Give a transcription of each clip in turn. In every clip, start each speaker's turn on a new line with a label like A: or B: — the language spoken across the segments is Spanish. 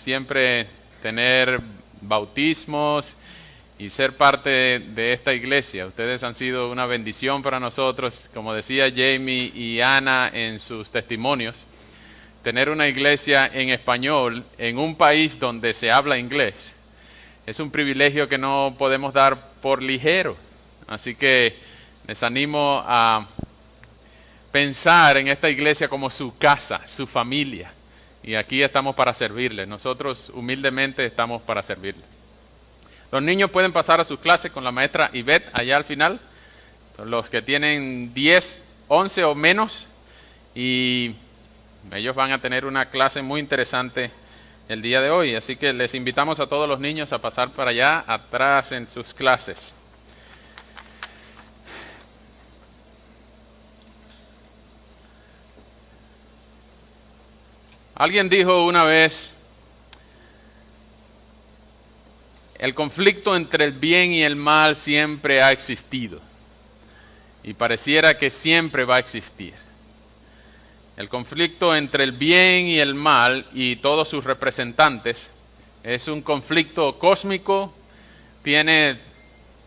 A: Siempre tener bautismos y ser parte de esta iglesia. Ustedes han sido una bendición para nosotros, como decía Jamie y Ana en sus testimonios. Tener una iglesia en español en un país donde se habla inglés es un privilegio que no podemos dar por ligero. Así que les animo a pensar en esta iglesia como su casa, su familia. Y aquí estamos para servirles. Nosotros humildemente estamos para servirles. Los niños pueden pasar a sus clases con la maestra Ivette allá al final. Los que tienen 10, 11 o menos. Y ellos van a tener una clase muy interesante el día de hoy. Así que les invitamos a todos los niños a pasar para allá atrás en sus clases. Alguien dijo una vez, el conflicto entre el bien y el mal siempre ha existido y pareciera que siempre va a existir. El conflicto entre el bien y el mal y todos sus representantes es un conflicto cósmico, tiene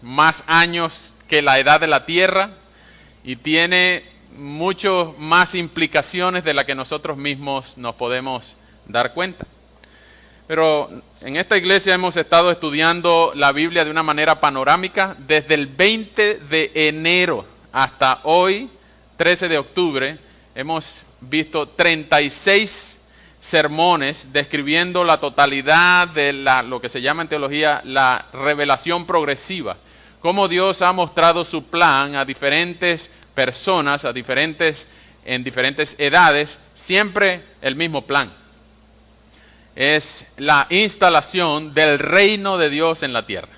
A: más años que la edad de la Tierra y tiene mucho más implicaciones de las que nosotros mismos nos podemos dar cuenta. Pero en esta iglesia hemos estado estudiando la Biblia de una manera panorámica desde el 20 de enero hasta hoy, 13 de octubre. Hemos visto 36 sermones describiendo la totalidad de lo que se llama en teología la revelación progresiva. Cómo Dios ha mostrado su plan a diferentes personas, en diferentes edades, siempre el mismo plan. Es la instalación del reino de Dios en la tierra.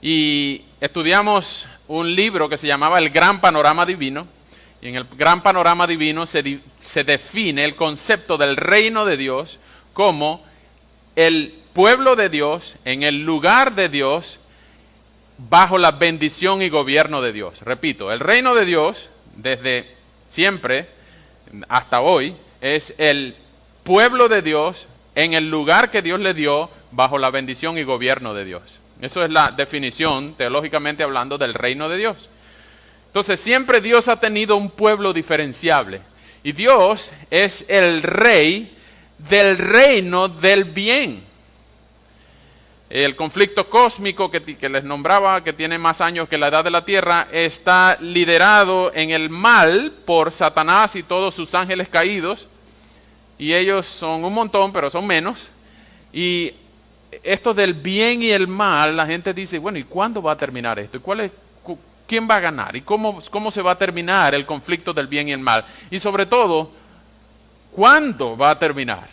A: Y estudiamos un libro que se llamaba El Gran Panorama Divino, y en el Gran Panorama Divino se define el concepto del reino de Dios como el pueblo de Dios en el lugar de Dios, bajo la bendición y gobierno de Dios. Repito, el reino de Dios, desde siempre hasta hoy, es el pueblo de Dios en el lugar que Dios le dio, bajo la bendición y gobierno de Dios. Eso es la definición, teológicamente hablando, del reino de Dios. Entonces, siempre Dios ha tenido un pueblo diferenciable. Y Dios es el rey del reino del bien. El conflicto cósmico que les nombraba, que tiene más años que la edad de la Tierra, está liderado en el mal por Satanás y todos sus ángeles caídos. Y ellos son un montón, pero son menos. Y esto del bien y el mal, la gente dice, bueno, ¿y cuándo va a terminar esto? ¿Y quién va a ganar? ¿Y cómo se va a terminar el conflicto del bien y el mal? Y sobre todo, ¿cuándo va a terminar?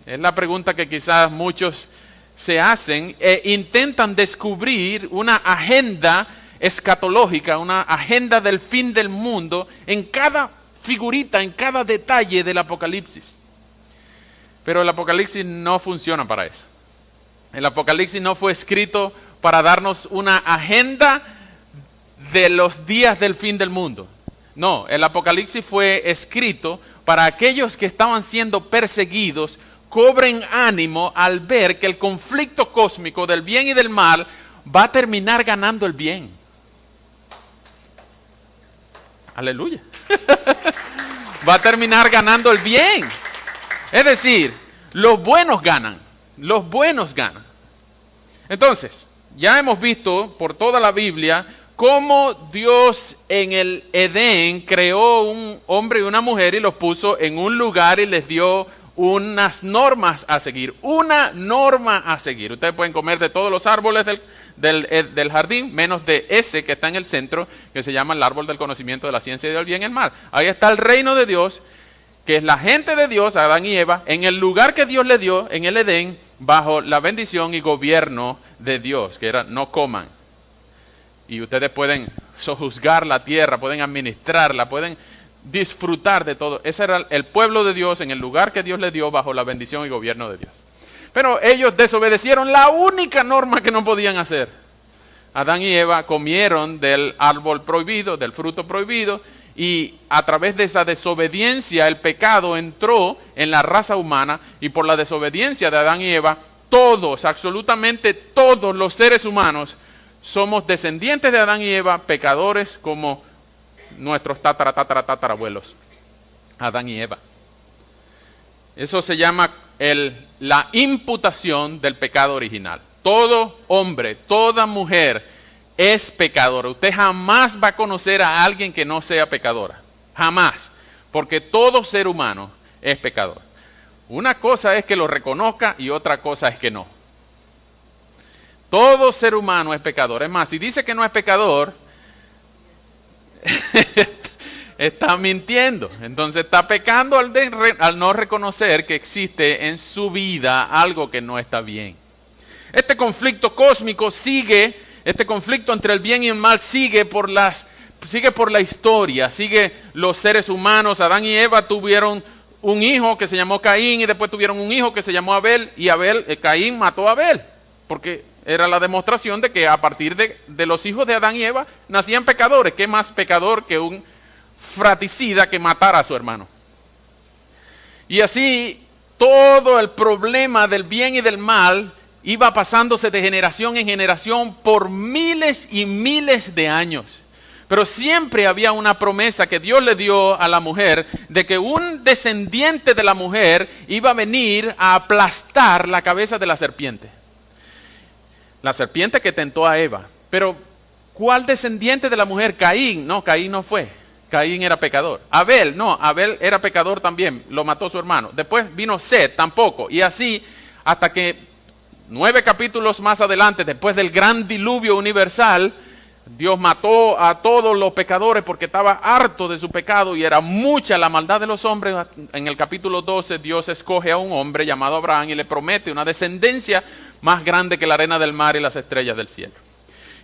A: Es la pregunta que quizás muchos se hacen e intentan descubrir una agenda escatológica, una agenda del fin del mundo en cada figurita, en cada detalle del Apocalipsis. Pero el Apocalipsis no funciona para eso. El Apocalipsis no fue escrito para darnos una agenda de los días del fin del mundo. No, el Apocalipsis fue escrito para aquellos que estaban siendo perseguidos, cobren ánimo al ver que el conflicto cósmico del bien y del mal va a terminar ganando el bien. Aleluya. Va a terminar ganando el bien. Es decir, los buenos ganan. Los buenos ganan. Entonces, ya hemos visto por toda la Biblia cómo Dios en el Edén creó un hombre y una mujer y los puso en un lugar y les dio unas normas a seguir, una norma a seguir. Ustedes pueden comer de todos los árboles del jardín, menos de ese que está en el centro, que se llama el árbol del conocimiento de la ciencia y del bien y el mal. Ahí está el reino de Dios, que es la gente de Dios, Adán y Eva, en el lugar que Dios le dio, en el Edén, bajo la bendición y gobierno de Dios, que era no coman. Y ustedes pueden sojuzgar la tierra, pueden administrarla, pueden disfrutar de todo. Ese era el pueblo de Dios en el lugar que Dios les dio bajo la bendición y gobierno de Dios. Pero ellos desobedecieron la única norma que no podían hacer. Adán y Eva comieron del árbol prohibido, del fruto prohibido, y a través de esa desobediencia el pecado entró en la raza humana, y por la desobediencia de Adán y Eva, todos, absolutamente todos los seres humanos somos descendientes de Adán y Eva, pecadores como nuestros tatarabuelos, Adán y Eva. Eso se llama la imputación del pecado original. Todo hombre, toda mujer es pecadora. Usted jamás va a conocer a alguien que no sea pecadora. Jamás. Porque todo ser humano es pecador. Una cosa es que lo reconozca y otra cosa es que no. Todo ser humano es pecador. Es más, si dice que no es pecador, está mintiendo. Entonces está pecando al no reconocer que existe en su vida algo que no está bien. Este conflicto cósmico este conflicto entre el bien y el mal sigue por la historia, sigue los seres humanos. Adán y Eva tuvieron un hijo que se llamó Caín, y después tuvieron un hijo que se llamó Abel, y Caín mató a Abel, porque era la demostración de que a partir de los hijos de Adán y Eva nacían pecadores. ¿Qué más pecador que un fratricida que matara a su hermano? Y así todo el problema del bien y del mal iba pasándose de generación en generación por miles y miles de años. Pero siempre había una promesa que Dios le dio a la mujer de que un descendiente de la mujer iba a venir a aplastar la cabeza de la serpiente. La serpiente que tentó a Eva. Pero, ¿cuál descendiente de la mujer? Caín. No, Caín no fue. Caín era pecador. Abel, no, Abel era pecador también. Lo mató su hermano. Después vino Set, tampoco. Y así, hasta que 9 capítulos más adelante, después del gran diluvio universal, Dios mató a todos los pecadores porque estaba harto de su pecado y era mucha la maldad de los hombres. En el capítulo 12, Dios escoge a un hombre llamado Abraham y le promete una descendencia más grande que la arena del mar y las estrellas del cielo.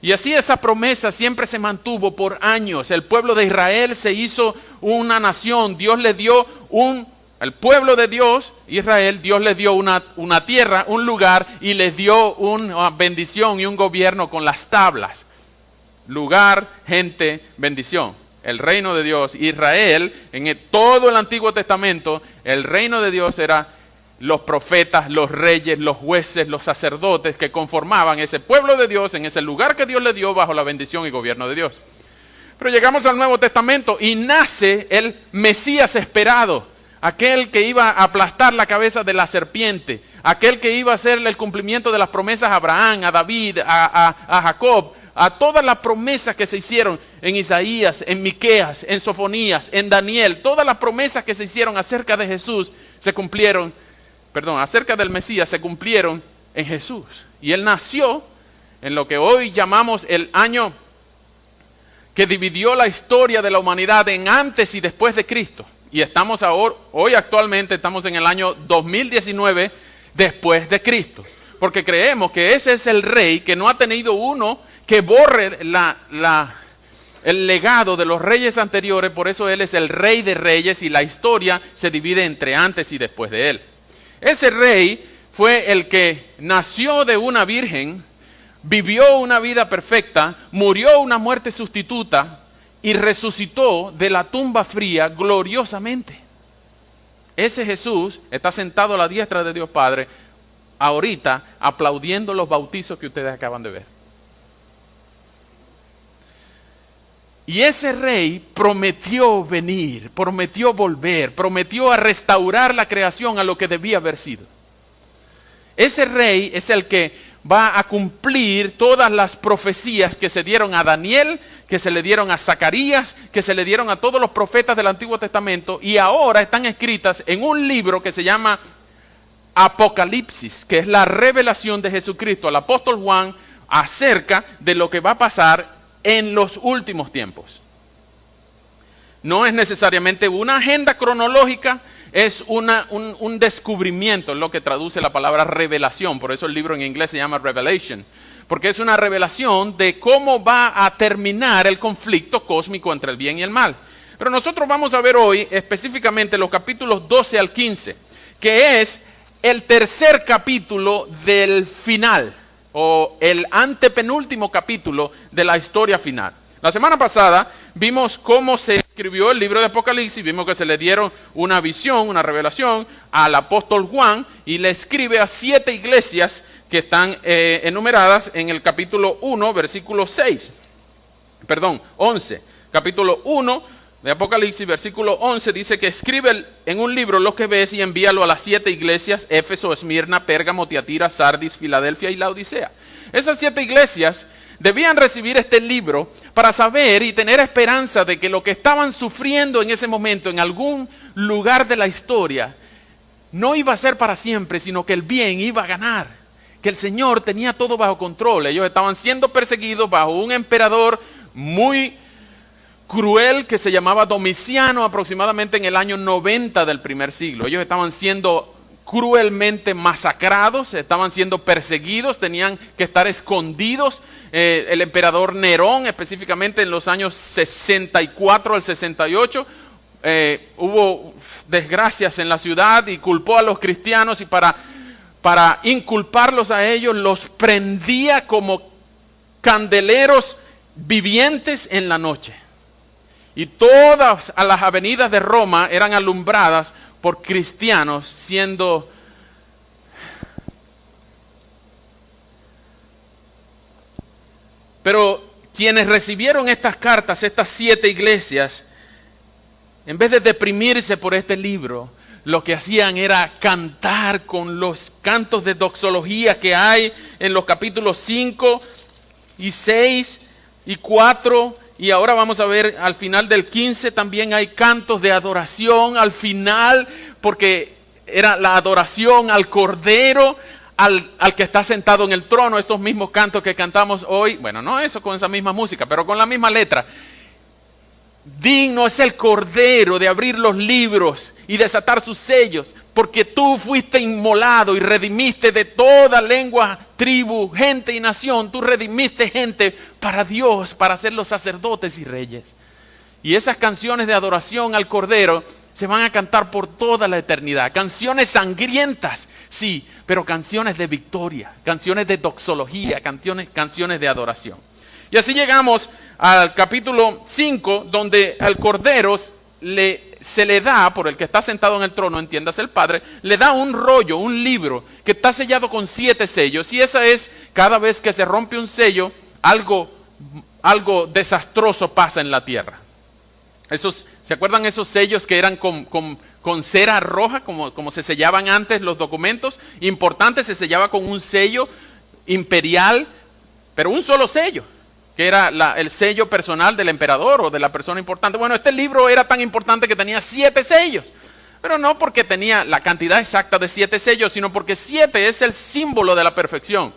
A: Y así esa promesa siempre se mantuvo por años. El pueblo de Israel se hizo una nación. Dios le dio al pueblo de Dios, Israel, Dios les dio una tierra, un lugar, y les dio una bendición y un gobierno con las tablas. Lugar, gente, bendición. El reino de Dios, Israel, todo el Antiguo Testamento, el reino de Dios era los profetas, los reyes, los jueces, los sacerdotes que conformaban ese pueblo de Dios en ese lugar que Dios le dio bajo la bendición y gobierno de Dios. Pero llegamos al Nuevo Testamento y nace el Mesías esperado. Aquel que iba a aplastar la cabeza de la serpiente, aquel que iba a hacer el cumplimiento de las promesas a Abraham, a David, a Jacob, a todas las promesas que se hicieron en Isaías, en Miqueas, en Sofonías, en Daniel. Todas las promesas que se hicieron acerca de Jesús acerca del Mesías se cumplieron en Jesús. Y Él nació en lo que hoy llamamos el año que dividió la historia de la humanidad en antes y después de Cristo. Y hoy actualmente estamos en el año 2019 después de Cristo. Porque creemos que ese es el rey, que no ha tenido uno que borre el legado de los reyes anteriores. Por eso Él es el Rey de Reyes y la historia se divide entre antes y después de Él. Ese rey fue el que nació de una virgen, vivió una vida perfecta, murió una muerte sustituta, y resucitó de la tumba fría gloriosamente. Ese Jesús está sentado a la diestra de Dios Padre, ahorita aplaudiendo los bautizos que ustedes acaban de ver. Y ese rey prometió venir, prometió volver, prometió a restaurar la creación a lo que debía haber sido. Ese rey es el que va a cumplir todas las profecías que se dieron a Daniel, que se le dieron a Zacarías, que se le dieron a todos los profetas del Antiguo Testamento, y ahora están escritas en un libro que se llama Apocalipsis, que es la revelación de Jesucristo al apóstol Juan acerca de lo que va a pasar en los últimos tiempos. No es necesariamente una agenda cronológica, es un descubrimiento, es lo que traduce la palabra revelación. Por eso el libro en inglés se llama Revelation, porque es una revelación de cómo va a terminar el conflicto cósmico entre el bien y el mal. Pero nosotros vamos a ver hoy específicamente los capítulos 12 al 15, que es el tercer capítulo del final, o el antepenúltimo capítulo de la historia final. La semana pasada vimos cómo se escribió el libro de Apocalipsis. Vimos que se le dieron una visión, una revelación al apóstol Juan, y le escribe a 7 iglesias que están enumeradas en el capítulo 1, versículo 11. Capítulo 1 de Apocalipsis, versículo 11, dice que escribe en un libro lo que ves y envíalo a las 7 iglesias: Éfeso, Esmirna, Pérgamo, Tiatira, Sardis, Filadelfia y Laodicea. Esas 7 iglesias debían recibir este libro para saber y tener esperanza de que lo que estaban sufriendo en ese momento, en algún lugar de la historia, no iba a ser para siempre, sino que el bien iba a ganar, que el Señor tenía todo bajo control. Ellos estaban siendo perseguidos bajo un emperador muy cruel que se llamaba Domiciano, aproximadamente en el año 90 del primer siglo. Ellos estaban siendo cruelmente masacrados, estaban siendo perseguidos, tenían que estar escondidos. El emperador Nerón, específicamente en los años 64 al 68, hubo desgracias en la ciudad y culpó a los cristianos, y para inculparlos a ellos los prendía como candeleros vivientes en la noche. Y todas las avenidas de Roma eran alumbradas por cristianos siendo Pero quienes recibieron estas cartas, estas 7 iglesias, en vez de deprimirse por este libro, lo que hacían era cantar con los cantos de doxología que hay en los capítulos 5 y 6 y 4. Y ahora vamos a ver al final del 15 también hay cantos de adoración al final, porque era la adoración al Cordero, al que está sentado en el trono. Estos mismos cantos que cantamos hoy, bueno, no eso con esa misma música, pero con la misma letra. Digno es el Cordero de abrir los libros y desatar sus sellos, porque tú fuiste inmolado y redimiste de toda lengua, tribu, gente y nación. Tú redimiste gente para Dios, para ser los sacerdotes y reyes. Y esas canciones de adoración al Cordero se van a cantar por toda la eternidad. Canciones sangrientas, sí, pero canciones de victoria, canciones de doxología, canciones de adoración. Y así llegamos al capítulo 5, donde al Cordero se le da, por el que está sentado en el trono, entiéndase el Padre, le da un rollo, un libro, que está sellado con 7 sellos. Y esa es, cada vez que se rompe un sello, algo desastroso pasa en la tierra. ¿Se acuerdan esos sellos que eran con cera roja, como se sellaban antes los documentos importantes? Se sellaba con un sello imperial, pero un solo sello, que era el sello personal del emperador o de la persona importante. Bueno, este libro era tan importante que tenía 7 sellos, pero no porque tenía la cantidad exacta de 7 sellos, sino porque 7 es el símbolo de la perfección.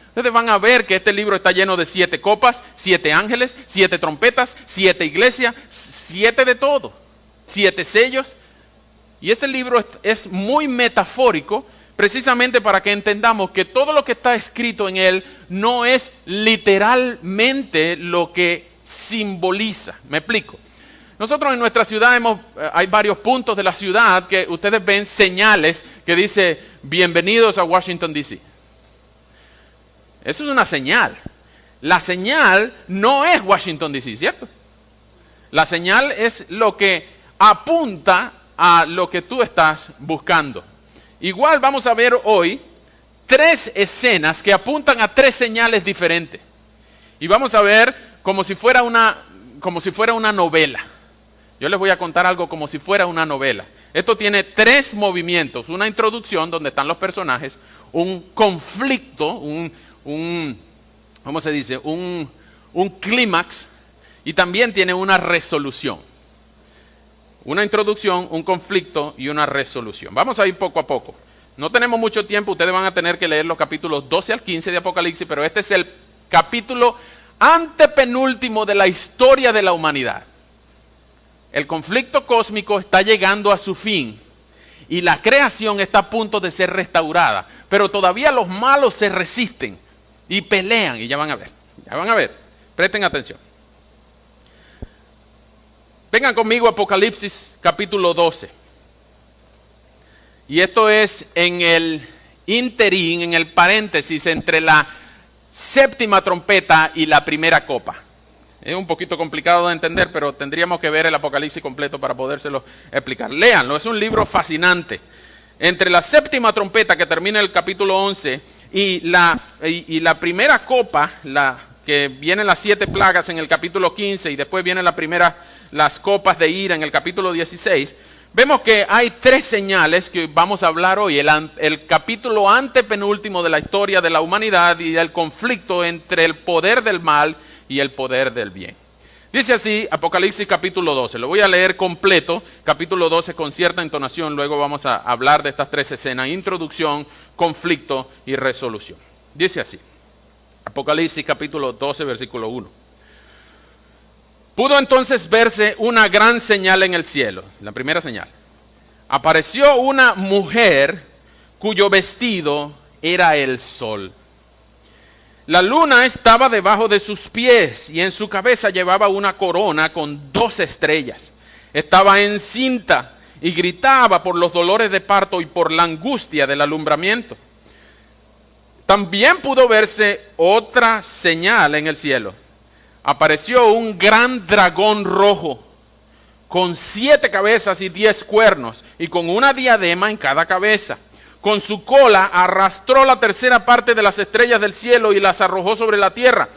A: Ustedes van a ver que este libro está lleno de 7 copas, 7 ángeles, 7 trompetas, 7 iglesias, 7 de todo, 7 sellos. Y este libro es muy metafórico, precisamente para que entendamos que todo lo que está escrito en él no es literalmente lo que simboliza. Me explico. Nosotros en nuestra ciudad hay varios puntos de la ciudad que ustedes ven señales que dice bienvenidos a Washington, D.C. Eso es una señal. La señal no es Washington, D.C., ¿cierto? La señal es lo que apunta a lo que tú estás buscando. Igual vamos a ver hoy 3 escenas que apuntan a 3 señales diferentes. Y vamos a ver como si fuera una novela. Yo les voy a contar algo como si fuera una novela. Esto tiene 3 movimientos. Una introducción donde están los personajes, un conflicto, ¿cómo se dice? Un clímax, y también tiene una resolución. Una introducción, un conflicto y una resolución. Vamos a ir poco a poco. No tenemos mucho tiempo, ustedes van a tener que leer los capítulos 12 al 15 de Apocalipsis, pero este es el capítulo antepenúltimo de la historia de la humanidad. El conflicto cósmico está llegando a su fin y la creación está a punto de ser restaurada, pero todavía los malos se resisten y pelean, y ya van a ver, presten atención. Vengan conmigo a Apocalipsis capítulo 12. Y esto es en el interín, en el paréntesis entre la 7ª trompeta y la 1ª copa. Es un poquito complicado de entender, pero tendríamos que ver el Apocalipsis completo para podérselo explicar. Léanlo, es un libro fascinante. Entre la séptima trompeta, que termina el capítulo 11, y la primera copa, que vienen las 7 plagas en el capítulo 15, y después vienen las copas de ira en el capítulo 16, vemos que hay 3 señales que vamos a hablar hoy. El capítulo antepenúltimo de la historia de la humanidad y el conflicto entre el poder del mal y el poder del bien. Dice así Apocalipsis capítulo 12, lo voy a leer completo, capítulo 12 con cierta entonación, luego vamos a hablar de estas 3 escenas: introducción, conflicto y resolución. Dice así, Apocalipsis capítulo 12, versículo 1. Pudo entonces verse una gran señal en el cielo, la primera señal. Apareció una mujer cuyo vestido era el sol. La luna estaba debajo de sus pies y en su cabeza llevaba una corona con 2 estrellas. Estaba encinta y gritaba por los dolores de parto y por la angustia del alumbramiento. También pudo verse otra señal en el cielo. Apareció un gran dragón rojo con 7 cabezas y 10 cuernos y con una diadema en cada cabeza. Con su cola arrastró la tercera parte de las estrellas del cielo y las arrojó sobre la tierra.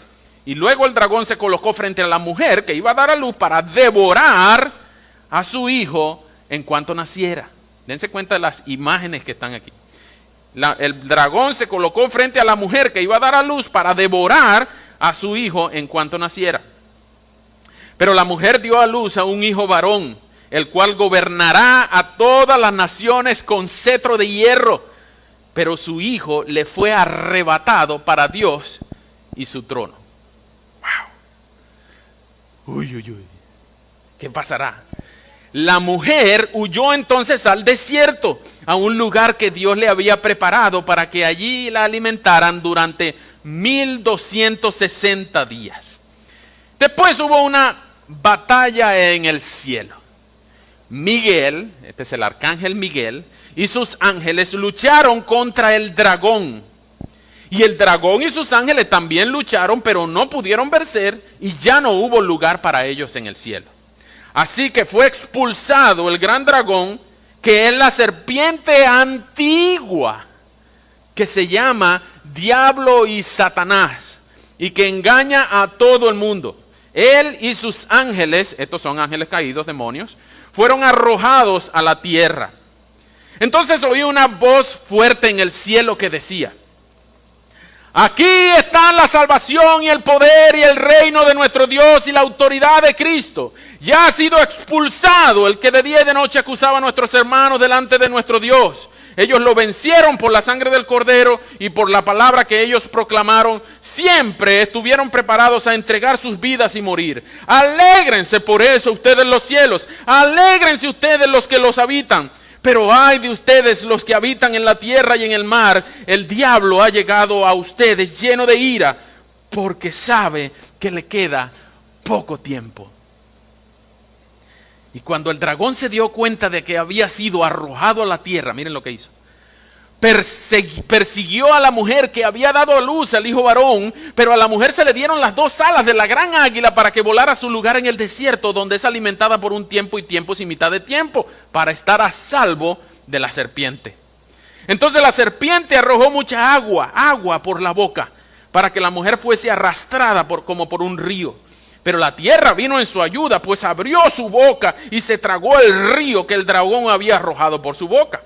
A: Y luego el dragón se colocó frente a la mujer que iba a dar a luz para devorar a su hijo en cuanto naciera. Dense cuenta de las imágenes que están aquí. El dragón se colocó frente a la mujer que iba a dar a luz para devorar a su hijo en cuanto naciera. Pero la mujer dio a luz a un hijo varón, el cual gobernará a todas las naciones con cetro de hierro. Pero su hijo le fue arrebatado para Dios y su trono. Wow. Uy, uy, uy. ¿Qué pasará? La mujer huyó entonces al desierto, a un lugar que Dios le había preparado para que allí la alimentaran durante 1260 días. Después hubo una batalla en el cielo. Miguel, este es el arcángel Miguel, y sus ángeles lucharon contra el dragón. Y el dragón y sus ángeles también lucharon, pero no pudieron vencer y ya no hubo lugar para ellos en el cielo. Así que fue expulsado el gran dragón, que es la serpiente antigua, que se llama Diablo y Satanás, y que engaña a todo el mundo. Él y sus ángeles, estos son ángeles caídos, demonios, fueron arrojados a la tierra. Entonces oí una voz fuerte en el cielo que decía: aquí están la salvación y el poder y el reino de nuestro Dios y la autoridad de Cristo. Ya ha sido expulsado el que de día y de noche acusaba a nuestros hermanos delante de nuestro Dios. Ellos lo vencieron por la sangre del Cordero y por la palabra que ellos proclamaron. Siempre estuvieron preparados a entregar sus vidas y morir. Alégrense por eso ustedes los cielos. Alégrense ustedes los que los habitan. Pero ay de ustedes los que habitan en la tierra y en el mar. El diablo ha llegado a ustedes lleno de ira, porque sabe que le queda poco tiempo. Y cuando el dragón se dio cuenta de que había sido arrojado a la tierra, miren lo que hizo. Persiguió a la mujer que había dado a luz al hijo varón, pero a la mujer se le dieron las 2 alas de la gran águila para que volara a su lugar en el desierto, donde es alimentada por un tiempo y tiempos y mitad de tiempo, para estar a salvo de la serpiente. Entonces la serpiente arrojó mucha agua por la boca, para que la mujer fuese arrastrada como por un río. Pero la tierra vino en su ayuda, pues abrió su boca y se tragó el río que el dragón había arrojado por su boca.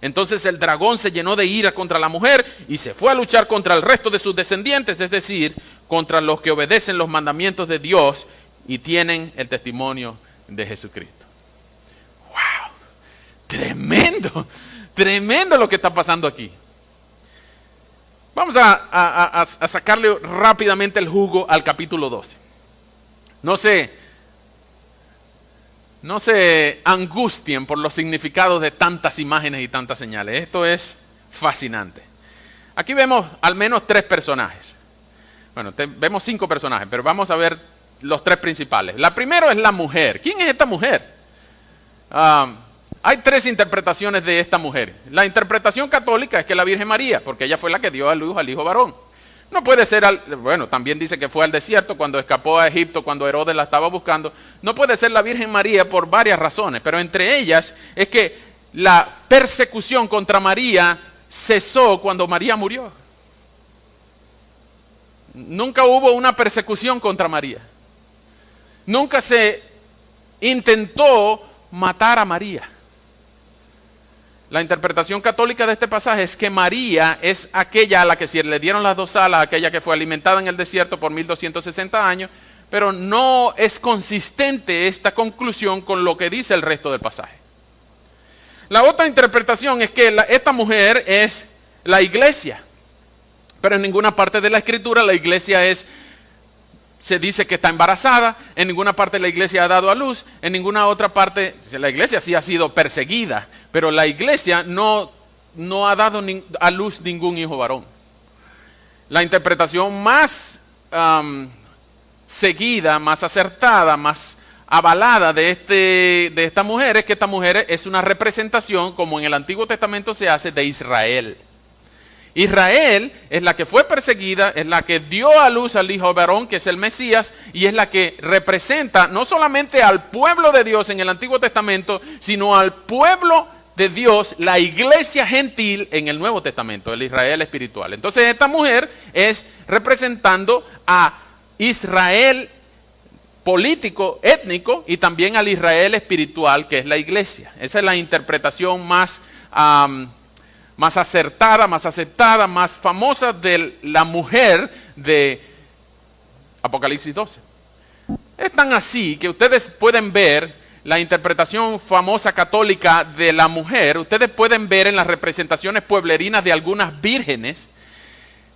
A: Entonces el dragón se llenó de ira contra la mujer y se fue a luchar contra el resto de sus descendientes, es decir, contra los que obedecen los mandamientos de Dios y tienen el testimonio de Jesucristo. ¡Wow! Tremendo, tremendo lo que está pasando aquí. Vamos a sacarle rápidamente el jugo al capítulo 12. No se angustien por los significados de tantas imágenes y tantas señales. Esto es fascinante. Aquí vemos al menos 3 personajes. Bueno, vemos 5 personajes, pero vamos a ver los 3 principales. La primera es la mujer. ¿Quién es esta mujer? Hay 3 interpretaciones de esta mujer. La interpretación católica es que la Virgen María, porque ella fue la que dio a luz al hijo varón. No puede ser, bueno, también dice que fue al desierto cuando escapó a Egipto, cuando Herodes la estaba buscando. No puede ser la Virgen María por varias razones, pero entre ellas es que la persecución contra María cesó cuando María murió. Nunca hubo una persecución contra María. Nunca se intentó matar a María. La interpretación católica de este pasaje es que María es aquella a la que se le dieron las dos alas, aquella que fue alimentada en el desierto por 1260 años, pero no es consistente esta conclusión con lo que dice el resto del pasaje. La otra interpretación es que esta mujer es la iglesia, pero en ninguna parte de la escritura la iglesia se dice que está embarazada, en ninguna parte la iglesia ha dado a luz, en ninguna otra parte, la iglesia sí ha sido perseguida, pero la iglesia no ha dado a luz ningún hijo varón. La interpretación más seguida, más acertada, más avalada de esta mujer es que esta mujer es una representación, como en el Antiguo Testamento se hace, de Israel. Israel es la que fue perseguida, es la que dio a luz al hijo varón, que es el Mesías, y es la que representa no solamente al pueblo de Dios en el Antiguo Testamento, sino al pueblo de Dios, la iglesia gentil en el Nuevo Testamento, el Israel espiritual. Entonces esta mujer es representando a Israel político, étnico, y también al Israel espiritual, que es la iglesia. Esa es la interpretación más acertada, más aceptada, más famosa de la mujer de Apocalipsis 12. Es tan así que ustedes pueden ver la interpretación famosa católica de la mujer, ustedes pueden ver en las representaciones pueblerinas de algunas vírgenes.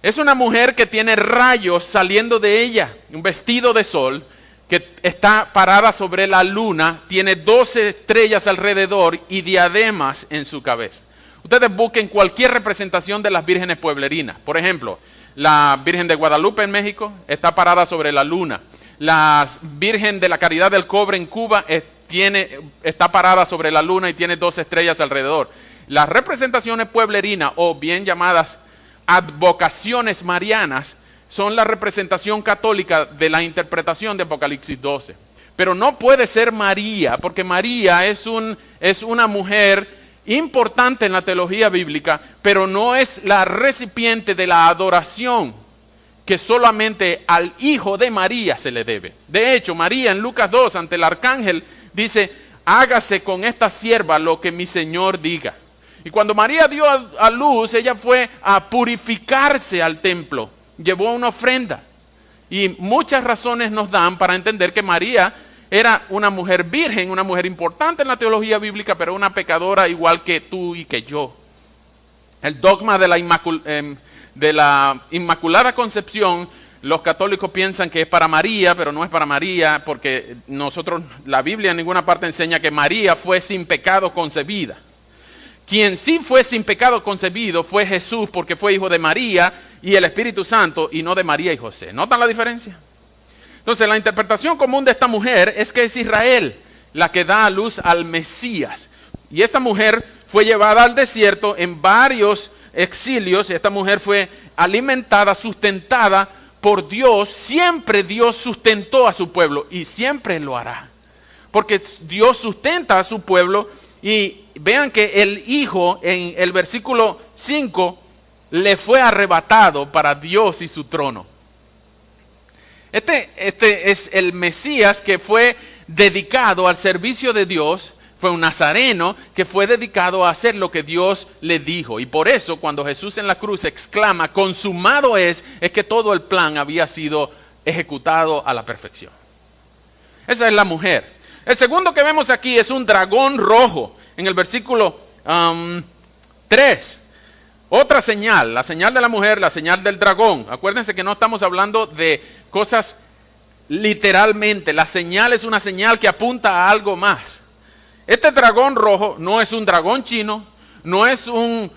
A: Es una mujer que tiene rayos saliendo de ella, un vestido de sol, que está parada sobre la luna, tiene 12 estrellas alrededor y diademas en su cabeza. Ustedes busquen cualquier representación de las vírgenes pueblerinas. Por ejemplo, la Virgen de Guadalupe en México está parada sobre la luna. La Virgen de la Caridad del Cobre en Cuba está parada sobre la luna y tiene 12 estrellas alrededor. Las representaciones pueblerinas, o bien llamadas advocaciones marianas, son la representación católica de la interpretación de Apocalipsis 12. Pero no puede ser María, porque María es una mujer importante en la teología bíblica, pero no es la recipiente de la adoración que solamente al hijo de María se le debe. De hecho, María en Lucas 2, ante el arcángel, dice: hágase con esta sierva lo que mi Señor diga. Y cuando María dio a luz, ella fue a purificarse al templo, llevó una ofrenda. Y muchas razones nos dan para entender que María era una mujer virgen, una mujer importante en la teología bíblica, pero una pecadora igual que tú y que yo. El dogma de la Inmaculada Concepción, los católicos piensan que es para María, pero no es para María, porque la Biblia en ninguna parte enseña que María fue sin pecado concebida. Quien sí fue sin pecado concebido fue Jesús, porque fue hijo de María y el Espíritu Santo, y no de María y José. ¿Notan la diferencia? Entonces, la interpretación común de esta mujer es que es Israel la que da a luz al Mesías. Y esta mujer fue llevada al desierto en varios exilios. Esta mujer fue alimentada, sustentada por Dios. Siempre Dios sustentó a su pueblo y siempre lo hará. Porque Dios sustenta a su pueblo. Y vean que el Hijo en el versículo 5 le fue arrebatado para Dios y su trono. Este es el Mesías que fue dedicado al servicio de Dios. Fue un nazareno que fue dedicado a hacer lo que Dios le dijo. Y por eso cuando Jesús en la cruz exclama: consumado es que todo el plan había sido ejecutado a la perfección. Esa es la mujer. El segundo que vemos aquí es un dragón rojo en el versículo 3. Otra señal, la señal de la mujer, la señal del dragón. Acuérdense que no estamos hablando de cosas literalmente. La señal es una señal que apunta a algo más. Este dragón rojo no es un dragón chino, no es un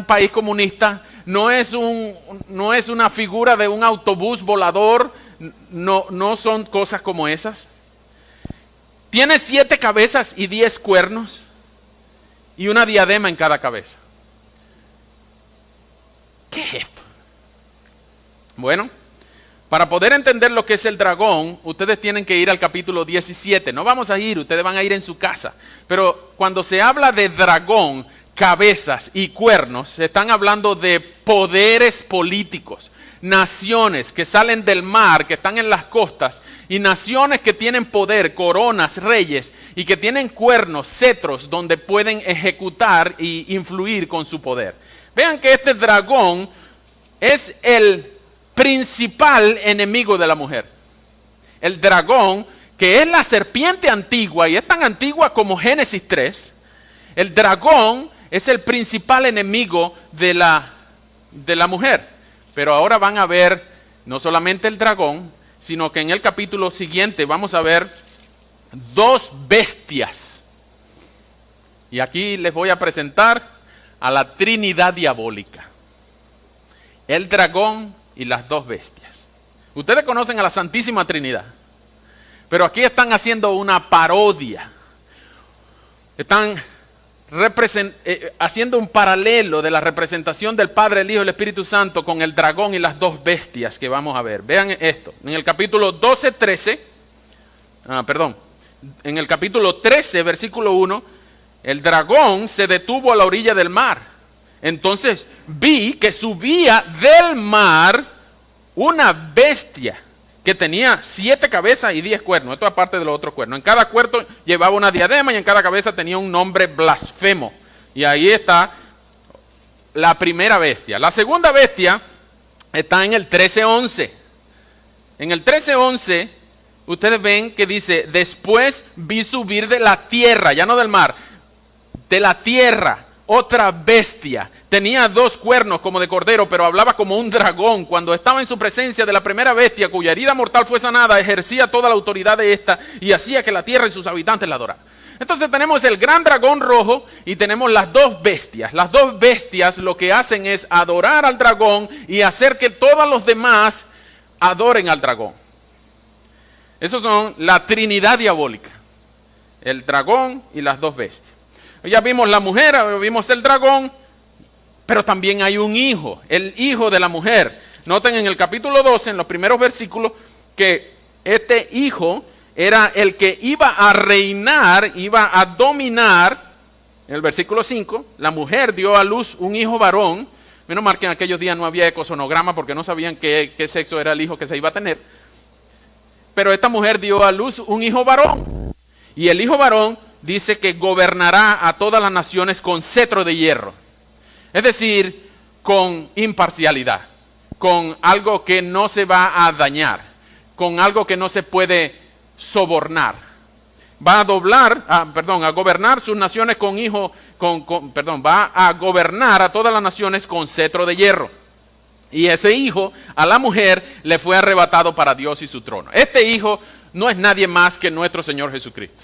A: país comunista, no es una figura de un autobús volador, no son cosas como esas. Tiene 7 cabezas y 10 cuernos y una diadema en cada cabeza. ¿Qué es esto? Bueno, para poder entender lo que es el dragón, ustedes tienen que ir al capítulo 17. No vamos a ir, ustedes van a ir en su casa. Pero cuando se habla de dragón, cabezas y cuernos, se están hablando de poderes políticos. Naciones que salen del mar, que están en las costas, y naciones que tienen poder, coronas, reyes, y que tienen cuernos, cetros, donde pueden ejecutar y influir con su poder. Vean que este dragón es el principal enemigo de la mujer. El dragón, que es la serpiente antigua, y es tan antigua como Génesis 3, el dragón es el principal enemigo de la mujer. Pero ahora van a ver no solamente el dragón, sino que en el capítulo siguiente vamos a ver dos bestias. Y aquí les voy a presentar a la Trinidad diabólica. El dragón y las dos bestias. Ustedes conocen a la Santísima Trinidad, pero aquí están haciendo una parodia. Están haciendo un paralelo de la representación del Padre, el Hijo y el Espíritu Santo con el dragón y las dos bestias que vamos a ver. Vean esto, en el capítulo 13, versículo 1, el dragón se detuvo a la orilla del mar. Entonces vi que subía del mar una bestia que tenía 7 cabezas y 10 cuernos. Esto aparte de los otros cuernos. En cada cuerno llevaba una diadema y en cada cabeza tenía un nombre blasfemo. Y ahí está la primera bestia. La segunda bestia está en el 13:11. En el 13:11 ustedes ven que dice, después vi subir de la tierra, ya no del mar, de la tierra, otra bestia. Tenía 2 cuernos como de cordero, pero hablaba como un dragón. Cuando estaba en su presencia de la primera bestia, cuya herida mortal fue sanada, ejercía toda la autoridad de esta y hacía que la tierra y sus habitantes la adoraran. Entonces tenemos el gran dragón rojo y tenemos las dos bestias. Las dos bestias lo que hacen es adorar al dragón y hacer que todos los demás adoren al dragón. Esos son la Trinidad diabólica. El dragón y las dos bestias. Ya vimos la mujer, vimos el dragón, pero también hay un hijo, el hijo de la mujer. Noten en el capítulo 12, en los primeros versículos, que este hijo era el que iba a reinar, iba a dominar. En el versículo 5, la mujer dio a luz un hijo varón. Menos mal que en aquellos días no había ecosonograma porque no sabían qué sexo era el hijo que se iba a tener. Pero esta mujer dio a luz un hijo varón. Y el hijo varón dice que gobernará a todas las naciones con cetro de hierro. Es decir, con imparcialidad, con algo que no se va a dañar, con algo que no se puede sobornar. Va a gobernar sus naciones va a gobernar a todas las naciones con cetro de hierro. Y ese hijo a la mujer le fue arrebatado para Dios y su trono. Este hijo no es nadie más que nuestro Señor Jesucristo.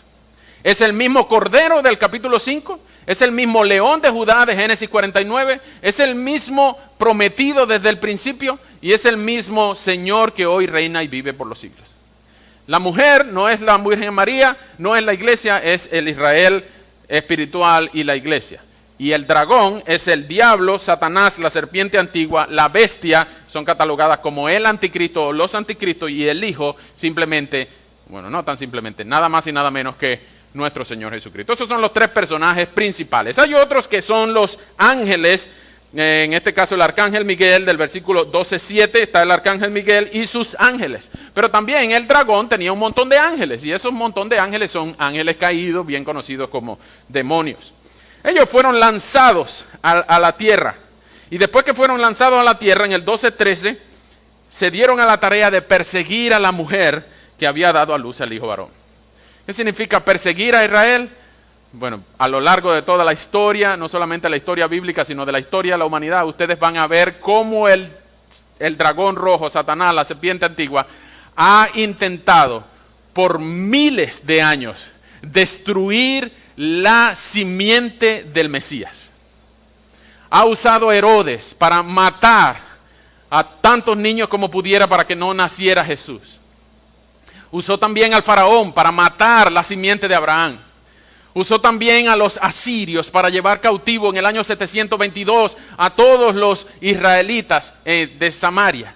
A: Es el mismo Cordero del capítulo 5, es el mismo León de Judá de Génesis 49, es el mismo prometido desde el principio y es el mismo Señor que hoy reina y vive por los siglos. La mujer no es la Virgen María, no es la iglesia, es el Israel espiritual y la iglesia. Y el dragón es el diablo, Satanás, la serpiente antigua, la bestia, son catalogadas como el anticristo o los anticristos, y el hijo simplemente, bueno, no tan simplemente, nada más y nada menos que nuestro Señor Jesucristo. Esos son los 3 personajes principales. Hay otros que son los ángeles, en este caso el arcángel Miguel, del versículo 12:7 está el arcángel Miguel y sus ángeles. Pero también el dragón tenía un montón de ángeles, y esos montón de ángeles son ángeles caídos, bien conocidos como demonios. Ellos fueron lanzados a la tierra, y después que fueron lanzados a la tierra, en el 12:13, se dieron a la tarea de perseguir a la mujer que había dado a luz al hijo varón. ¿Qué significa perseguir a Israel? Bueno, a lo largo de toda la historia, no solamente la historia bíblica, sino de la historia de la humanidad, ustedes van a ver cómo el dragón rojo, Satanás, la serpiente antigua, ha intentado por miles de años destruir la simiente del Mesías. Ha usado a Herodes para matar a tantos niños como pudiera para que no naciera Jesús. Usó también al faraón para matar la simiente de Abraham. Usó también a los asirios para llevar cautivo en el año 722 a todos los israelitas de Samaria.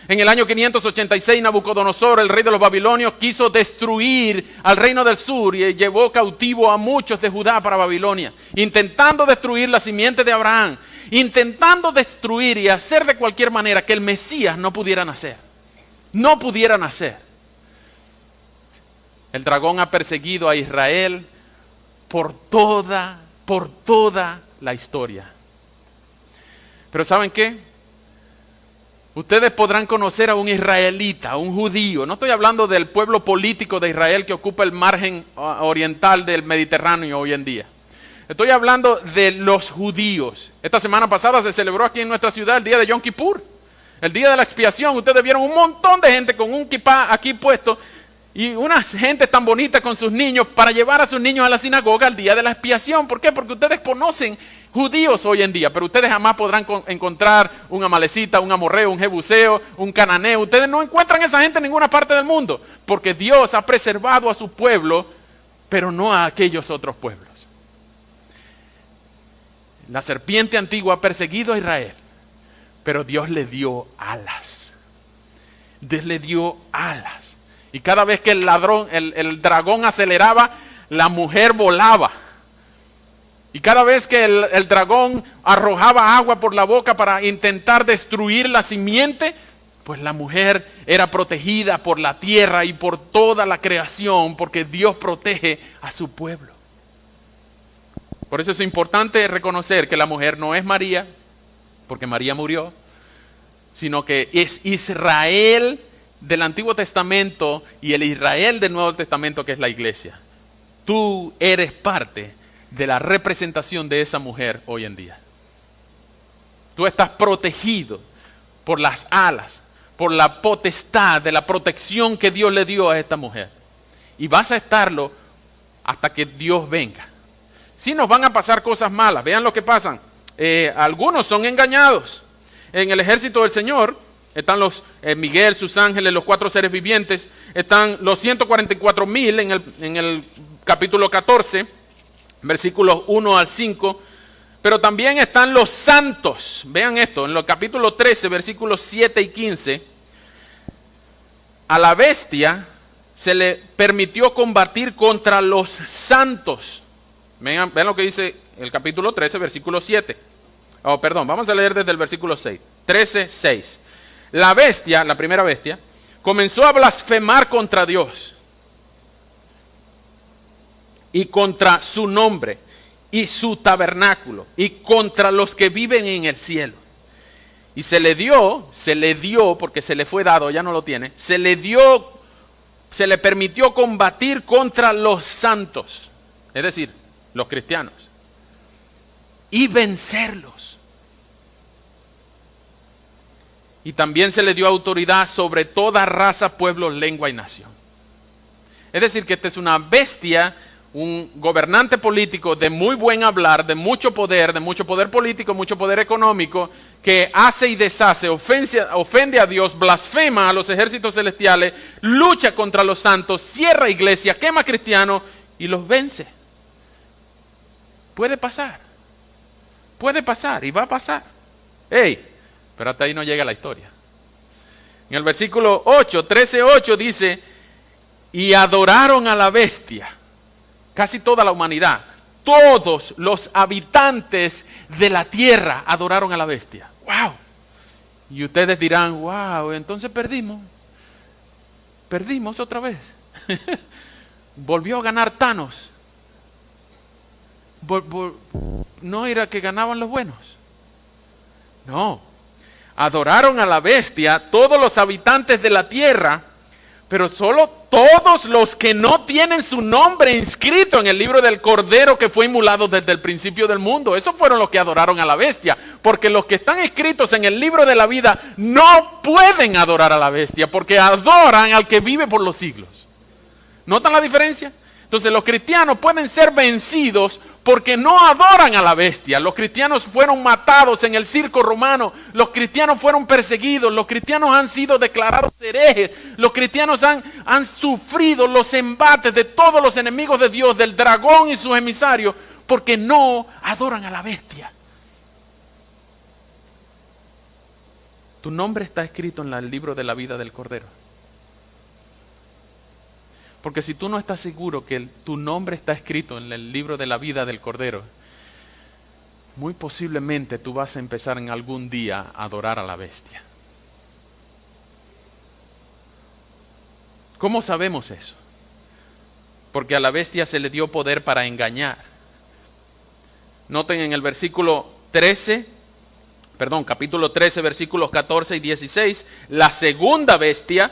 A: En el año 586, Nabucodonosor, el rey de los babilonios, quiso destruir al reino del sur y llevó cautivo a muchos de Judá para Babilonia, intentando destruir la simiente de Abraham, intentando destruir y hacer de cualquier manera que el Mesías no pudiera nacer. No pudiera nacer. El dragón ha perseguido a Israel por toda la historia. Pero ¿saben qué? Ustedes podrán conocer a un israelita, a un judío. No estoy hablando del pueblo político de Israel que ocupa el margen oriental del Mediterráneo hoy en día. Estoy hablando de los judíos. Esta semana pasada se celebró aquí en nuestra ciudad el día de Yom Kippur, el día de la expiación. Ustedes vieron un montón de gente con un kipá aquí puesto y una gente tan bonita con sus niños para llevar a sus niños a la sinagoga el día de la expiación. ¿Por qué? Porque ustedes conocen judíos hoy en día, pero ustedes jamás podrán encontrar un amalecita, un amorreo, un jebuseo, un cananeo. Ustedes no encuentran esa gente en ninguna parte del mundo, porque Dios ha preservado a su pueblo, pero no a aquellos otros pueblos. La serpiente antigua ha perseguido a Israel, pero Dios le dio alas. Dios le dio alas. Y cada vez que el dragón aceleraba, la mujer volaba. Y cada vez que el dragón arrojaba agua por la boca para intentar destruir la simiente, pues la mujer era protegida por la tierra y por toda la creación, porque Dios protege a su pueblo. Por eso es importante reconocer que la mujer no es María, porque María murió, sino que es Israel del Antiguo Testamento y el Israel del Nuevo Testamento, que es la iglesia. Tú eres parte de la representación de esa mujer hoy en día. Tú estás protegido por las alas, por la potestad de la protección que Dios le dio a esta mujer. Y vas a estarlo hasta que Dios venga. Sí, nos van a pasar cosas malas. Vean lo que pasan. Algunos son engañados. En el ejército del Señor están los Miguel, sus ángeles, los 4 seres vivientes. Están los 144,000 en el capítulo 14, versículos 1 al 5. Pero también están los santos. Vean esto, en el capítulo 13, versículos 7 y 15. A la bestia se le permitió combatir contra los santos. Vean lo que dice el capítulo 13, versículo 7. Vamos a leer desde el versículo 6. 13, 6. La bestia, la primera bestia, comenzó a blasfemar contra Dios y contra su nombre y su tabernáculo y contra los que viven en el cielo. Y se le dio, porque se le fue dado, ya no lo tiene, se le permitió combatir contra los santos, es decir, los cristianos, y vencerlos. Y también se le dio autoridad sobre toda raza, pueblo, lengua y nación. Es decir, que esta es una bestia, un gobernante político de muy buen hablar, de mucho poder político, mucho poder económico, que hace y deshace, ofende a Dios, blasfema a los ejércitos celestiales, lucha contra los santos, cierra iglesia, quema cristianos y los vence. Puede pasar y va a pasar. Pero hasta ahí no llega la historia. En el versículo 8, 13:8 dice, y adoraron a la bestia, casi toda la humanidad, todos los habitantes de la tierra adoraron a la bestia. ¡Wow! Y ustedes dirán, wow, entonces perdimos otra vez. Volvió a ganar Thanos. No era que ganaban los buenos. No. Adoraron a la bestia todos los habitantes de la tierra, pero solo todos los que no tienen su nombre inscrito en el libro del Cordero que fue inmolado desde el principio del mundo. Esos fueron los que adoraron a la bestia, porque los que están escritos en el libro de la vida no pueden adorar a la bestia, porque adoran al que vive por los siglos. ¿Notan la diferencia? Entonces los cristianos pueden ser vencidos porque no adoran a la bestia. Los cristianos fueron matados en el circo romano, los cristianos fueron perseguidos, los cristianos han sido declarados herejes, los cristianos han sufrido los embates de todos los enemigos de Dios, del dragón y sus emisarios, porque no adoran a la bestia. tu nombre está escrito en el libro de la vida del Cordero. Porque si tú no estás seguro que tu nombre está escrito en el libro de la vida del Cordero, muy posiblemente tú vas a empezar en algún día a adorar a la bestia. ¿Cómo sabemos eso? Porque a la bestia se le dio poder para engañar. Noten en el capítulo 13, versículos 14 y 16, la segunda bestia,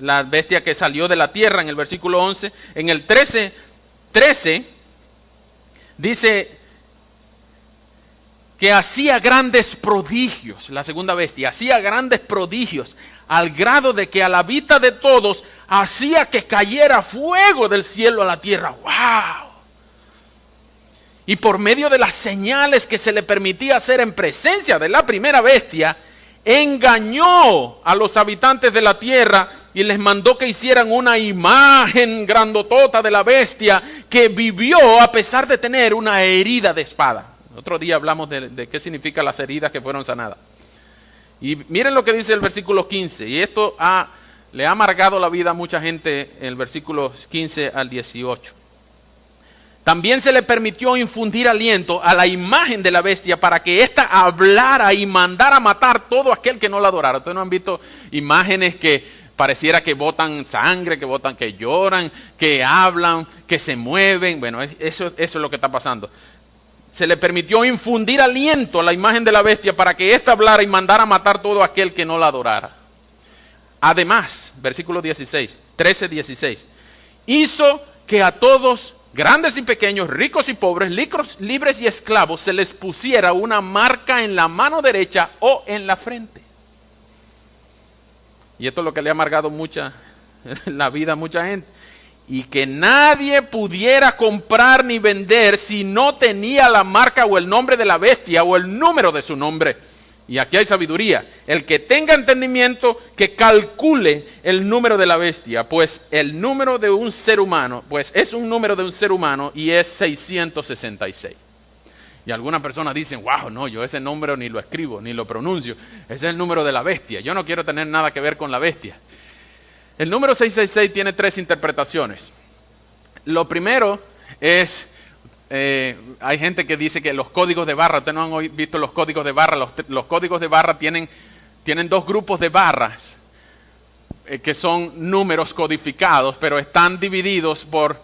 A: la bestia que salió de la tierra, en el versículo 11, en el 13, dice que hacía grandes prodigios, la segunda bestia, hacía grandes prodigios, al grado de que a la vista de todos hacía que cayera fuego del cielo a la tierra. ¡Wow! Y por medio de las señales que se le permitía hacer en presencia de la primera bestia, engañó a los habitantes de la tierra y les mandó que hicieran una imagen grandotota de la bestia que vivió a pesar de tener una herida de espada. Otro día hablamos de qué significan las heridas que fueron sanadas. Y miren lo que dice el versículo 15, y esto le ha amargado la vida a mucha gente en el versículo 15 al 18. También se le permitió infundir aliento a la imagen de la bestia para que ésta hablara y mandara matar todo aquel que no la adorara. Ustedes no han visto imágenes que pareciera que botan sangre, que lloran, que hablan, que se mueven. Bueno, eso es lo que está pasando. Se le permitió infundir aliento a la imagen de la bestia para que ésta hablara y mandara matar todo aquel que no la adorara. Además, versículo 13:16, hizo que a todos, grandes y pequeños, ricos y pobres, libres y esclavos, se les pusiera una marca en la mano derecha o en la frente. Y esto es lo que le ha amargado la vida a mucha gente. Y que nadie pudiera comprar ni vender si no tenía la marca o el nombre de la bestia o el número de su nombre. Y aquí hay sabiduría. El que tenga entendimiento, que calcule el número de la bestia, pues el número de un ser humano, pues es un número de un ser humano y es 666. Y algunas personas dicen, wow, no, yo ese número ni lo escribo, ni lo pronuncio. Ese es el número de la bestia. Yo no quiero tener nada que ver con la bestia. El número 666 tiene 3 interpretaciones. Lo primero es, hay gente que dice que los códigos de barra, ustedes no han visto los códigos de barra, los códigos de barra tienen 2 grupos de barras que son números codificados, pero están divididos por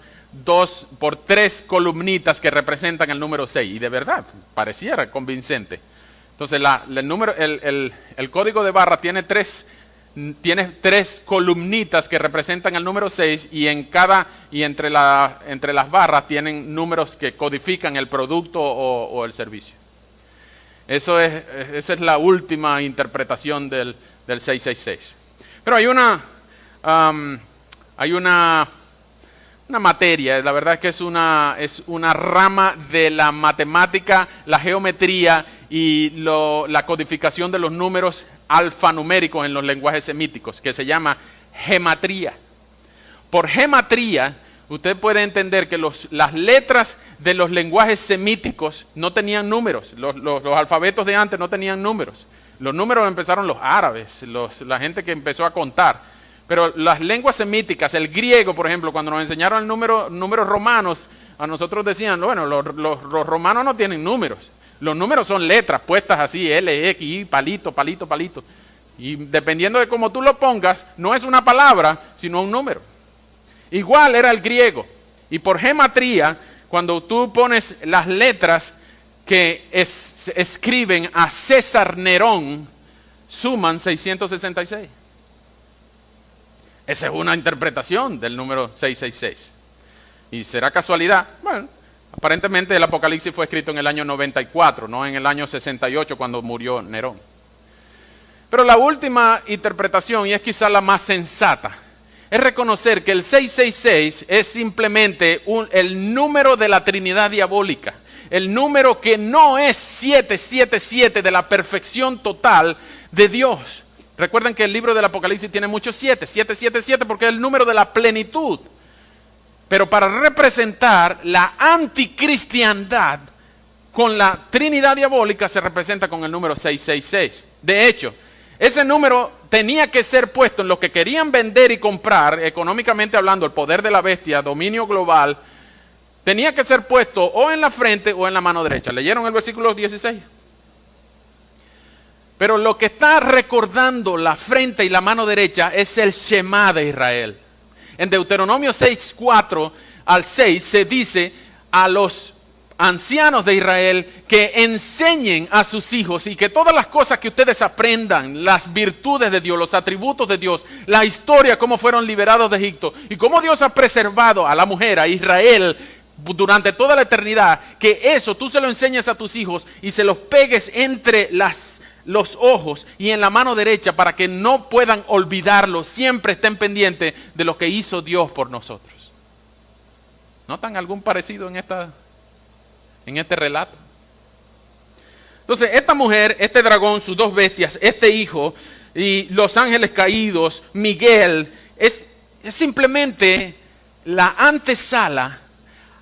A: 3 columnitas que representan el número 6. Y de verdad, pareciera convincente. Entonces el código de barra tiene 3 columnitas que representan el número 6 y entre las barras tienen números que codifican el producto o el servicio. Esa es la última interpretación del 666. Pero hay una materia, la verdad es que es una rama de la matemática, la geometría y la codificación de los números alfanuméricos en los lenguajes semíticos, que se llama gematría. Por gematría, usted puede entender que las letras de los lenguajes semíticos no tenían números. Los alfabetos de antes no tenían números. Los números empezaron los árabes, la gente que empezó a contar. Pero las lenguas semíticas, el griego, por ejemplo, cuando nos enseñaron números romanos, a nosotros decían, bueno, los romanos no tienen números. Los números son letras puestas así, L, X, Y, palito, palito, palito. Y dependiendo de cómo tú lo pongas, no es una palabra, sino un número. Igual era el griego. Y por gematría, cuando tú pones las letras que escriben a César Nerón, suman 666. Esa es una interpretación del número 666. ¿Y será casualidad? Bueno, aparentemente el Apocalipsis fue escrito en el año 94, no en el año 68 cuando murió Nerón. Pero la última interpretación, y es quizá la más sensata, es reconocer que el 666 es simplemente el número de la Trinidad diabólica. El número que no es 777 de la perfección total de Dios. Recuerden que el libro del Apocalipsis tiene muchos 777 porque es el número de la plenitud. Pero para representar la anticristiandad con la Trinidad diabólica se representa con el número 666. De hecho, Ese número tenía que ser puesto en lo que querían vender y comprar, económicamente hablando, el poder de la bestia, dominio global, tenía que ser puesto o en la frente o en la mano derecha. ¿Leyeron el versículo 16? Pero lo que está recordando la frente y la mano derecha es el Shema de Israel. En Deuteronomio 6:4 al 6 se dice a los ancianos de Israel que enseñen a sus hijos y que todas las cosas que ustedes aprendan, las virtudes de Dios, los atributos de Dios, la historia, cómo fueron liberados de Egipto y cómo Dios ha preservado a la mujer, a Israel, durante toda la eternidad, que eso tú se lo enseñes a tus hijos y se los pegues entre los ojos y en la mano derecha para que no puedan olvidarlo, siempre estén pendientes de lo que hizo Dios por nosotros. ¿Notan algún parecido en este relato? Entonces, esta mujer, este dragón, sus dos bestias, este hijo y los ángeles caídos, Miguel, es simplemente la antesala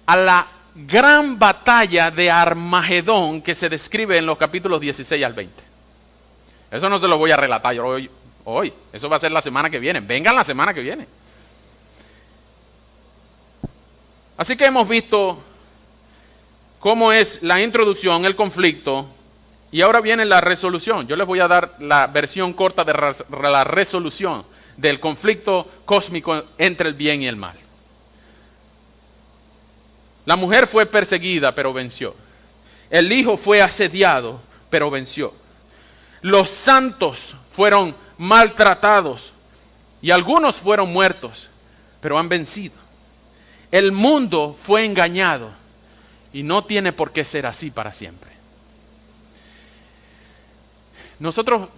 A: a la gran batalla de Armagedón que se describe en los capítulos 16 al 20. Eso no se lo voy a relatar hoy. Eso va a ser la semana que viene. Vengan la semana que viene. Así que hemos visto cómo es la introducción, el conflicto, y ahora viene la resolución. Yo les voy a dar la versión corta de la resolución del conflicto cósmico entre el bien y el mal. La mujer fue perseguida, pero venció. El hijo fue asediado, pero venció. Los santos fueron maltratados y algunos fueron muertos, pero han vencido. El mundo fue engañado y no tiene por qué ser así para siempre. Nosotros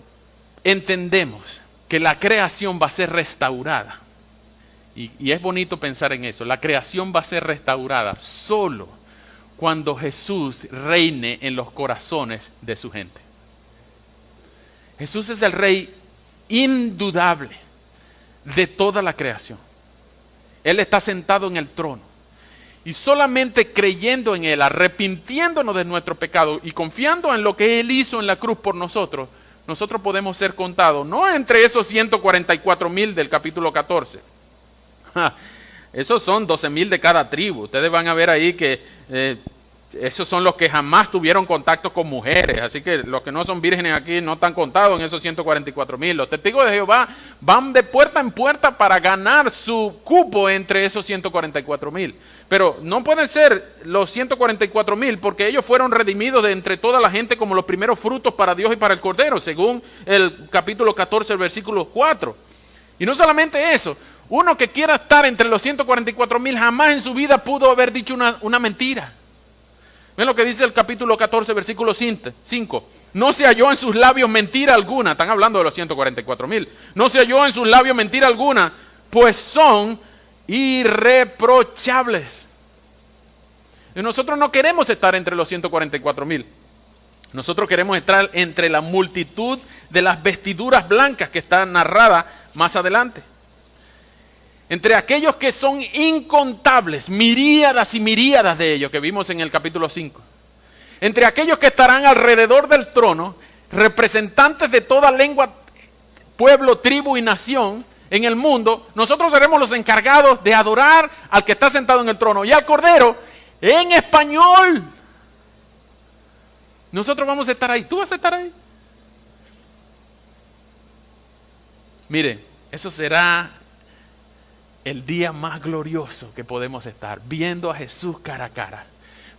A: entendemos que la creación va a ser restaurada. Y es bonito pensar en eso. La creación va a ser restaurada solo cuando Jesús reine en los corazones de su gente. Jesús es el rey indudable de toda la creación. Él está sentado en el trono. Y solamente creyendo en Él, arrepintiéndonos de nuestro pecado y confiando en lo que Él hizo en la cruz por nosotros, nosotros podemos ser contados, no entre esos 144,000 del capítulo 14. Esos son 12,000 de cada tribu. Ustedes van a ver ahí que esos son los que jamás tuvieron contacto con mujeres. Así que los que no son vírgenes aquí no están contados en esos 144,000. Los testigos de Jehová van de puerta en puerta para ganar su cupo entre esos 144,000. Pero no pueden ser los 144,000 porque ellos fueron redimidos de entre toda la gente como los primeros frutos para Dios y para el Cordero, según el capítulo 14, el versículo 4. Y no solamente eso, uno que quiera estar entre los 144,000 jamás en su vida pudo haber dicho una mentira. Ven lo que dice el capítulo 14, versículo 5. No se halló en sus labios mentira alguna. Están hablando de los 144,000. No se halló en sus labios mentira alguna, pues son irreprochables. Y nosotros no queremos estar entre los 144,000. Nosotros queremos estar entre la multitud de las vestiduras blancas que está narrada más adelante. Entre aquellos que son incontables, miríadas y miríadas de ellos que vimos en el capítulo 5. Entre aquellos que estarán alrededor del trono, representantes de toda lengua, pueblo, tribu y nación en el mundo, nosotros seremos los encargados de adorar al que está sentado en el trono y al Cordero en español. Nosotros vamos a estar ahí. ¿Tú vas a estar ahí? Mire, eso será el día más glorioso que podemos estar, viendo a Jesús cara a cara,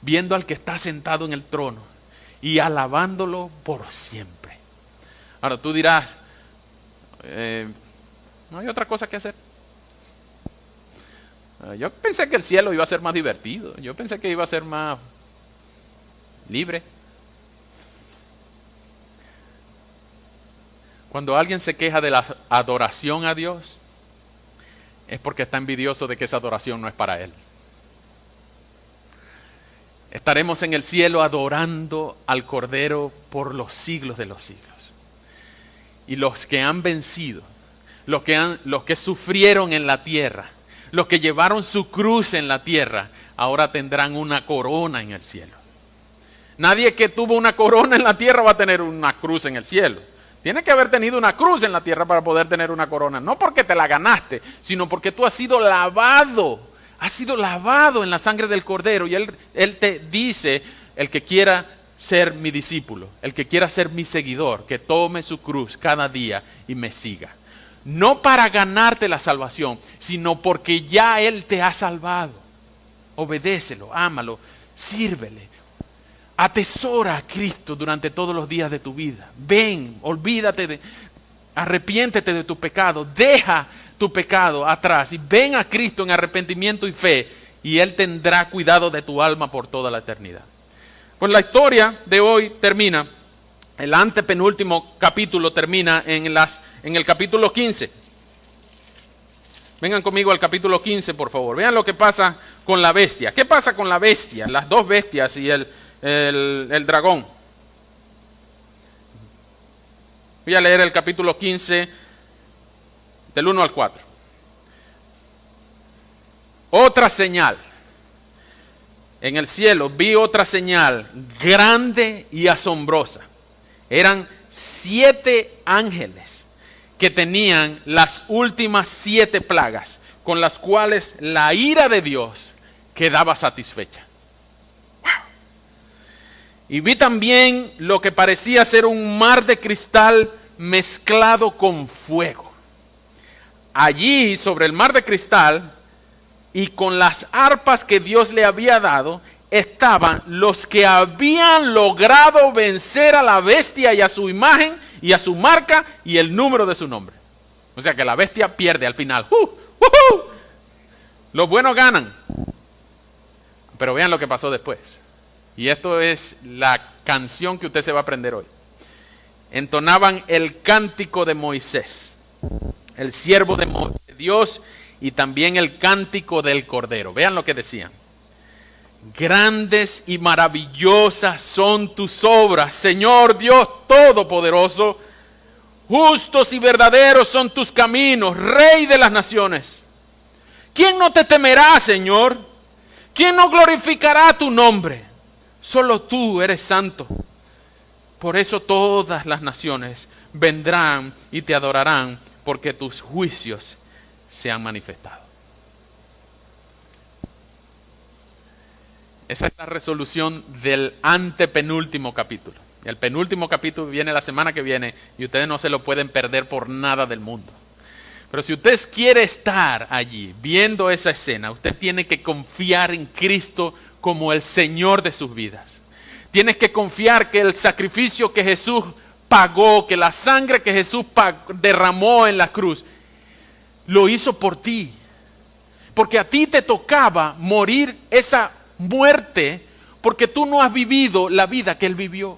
A: viendo al que está sentado en el trono y alabándolo por siempre. Ahora tú dirás, no hay otra cosa que hacer. Yo pensé que el cielo iba a ser más divertido, yo pensé que iba a ser más libre. Cuando alguien se queja de la adoración a Dios, es porque está envidioso de que esa adoración no es para Él. Estaremos en el cielo adorando al Cordero por los siglos de los siglos. Y los que han vencido, los que sufrieron en la tierra, los que llevaron su cruz en la tierra, ahora tendrán una corona en el cielo. Nadie que tuvo una corona en la tierra va a tener una cruz en el cielo. Tienes que haber tenido una cruz en la tierra para poder tener una corona. No porque te la ganaste, sino porque tú has sido lavado. Has sido lavado en la sangre del Cordero. Y Él te dice, el que quiera ser mi discípulo, el que quiera ser mi seguidor, que tome su cruz cada día y me siga. No para ganarte la salvación, sino porque ya Él te ha salvado. Obedécelo, ámalo, sírvele. Atesora a Cristo durante todos los días de tu vida. Ven, arrepiéntete de tu pecado, deja tu pecado atrás y ven a Cristo en arrepentimiento y fe y Él tendrá cuidado de tu alma por toda la eternidad. Pues la historia de hoy termina, el antepenúltimo capítulo termina en el capítulo 15. Vengan conmigo al capítulo 15, por favor. Vean lo que pasa con la bestia. ¿Qué pasa con la bestia? Las dos bestias y el dragón. Voy a leer el capítulo 15 del 1 al 4. Otra señal. En el cielo vi otra señal grande y asombrosa. Eran 7 ángeles que tenían las últimas 7 plagas, con las cuales la ira de Dios quedaba satisfecha. ¡Wow! Y vi también lo que parecía ser un mar de cristal mezclado con fuego. Allí, sobre el mar de cristal, y con las arpas que Dios le había dado, estaban los que habían logrado vencer a la bestia y a su imagen y a su marca y el número de su nombre. O sea que la bestia pierde al final. Los buenos ganan. Pero vean lo que pasó después. Y esto es la canción que usted se va a aprender hoy. Entonaban el cántico de Moisés, el siervo de Dios, y también el cántico del Cordero. Vean lo que decían. Grandes y maravillosas son tus obras, Señor Dios Todopoderoso. Justos y verdaderos son tus caminos, Rey de las naciones. ¿Quién no te temerá, Señor? ¿Quién no glorificará tu nombre? Solo tú eres santo. Por eso todas las naciones vendrán y te adorarán, porque tus juicios se han manifestado. Esa es la resolución del antepenúltimo capítulo. El penúltimo capítulo viene la semana que viene y ustedes no se lo pueden perder por nada del mundo. Pero si usted quiere estar allí viendo esa escena, usted tiene que confiar en Cristo como el Señor de sus vidas. Tienes que confiar que el sacrificio que Jesús pagó, que la sangre que Jesús derramó en la cruz, lo hizo por ti. Porque a ti te tocaba morir esa muerte porque tú no has vivido la vida que Él vivió.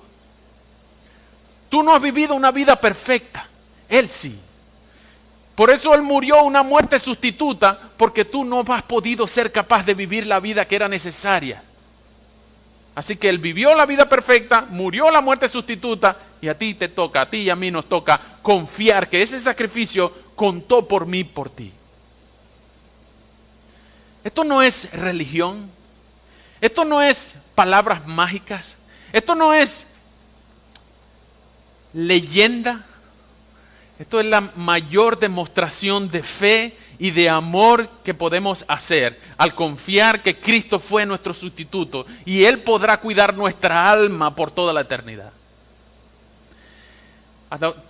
A: Tú no has vivido una vida perfecta. Él sí. Por eso Él murió una muerte sustituta, porque tú no has podido ser capaz de vivir la vida que era necesaria. Así que Él vivió la vida perfecta, murió la muerte sustituta, y a ti te toca, a ti y a mí nos toca confiar que ese sacrificio contó por mí, por ti. Esto no es religión, esto no es palabras mágicas, esto no es leyenda, esto es la mayor demostración de fe y de amor que podemos hacer al confiar que Cristo fue nuestro sustituto y Él podrá cuidar nuestra alma por toda la eternidad.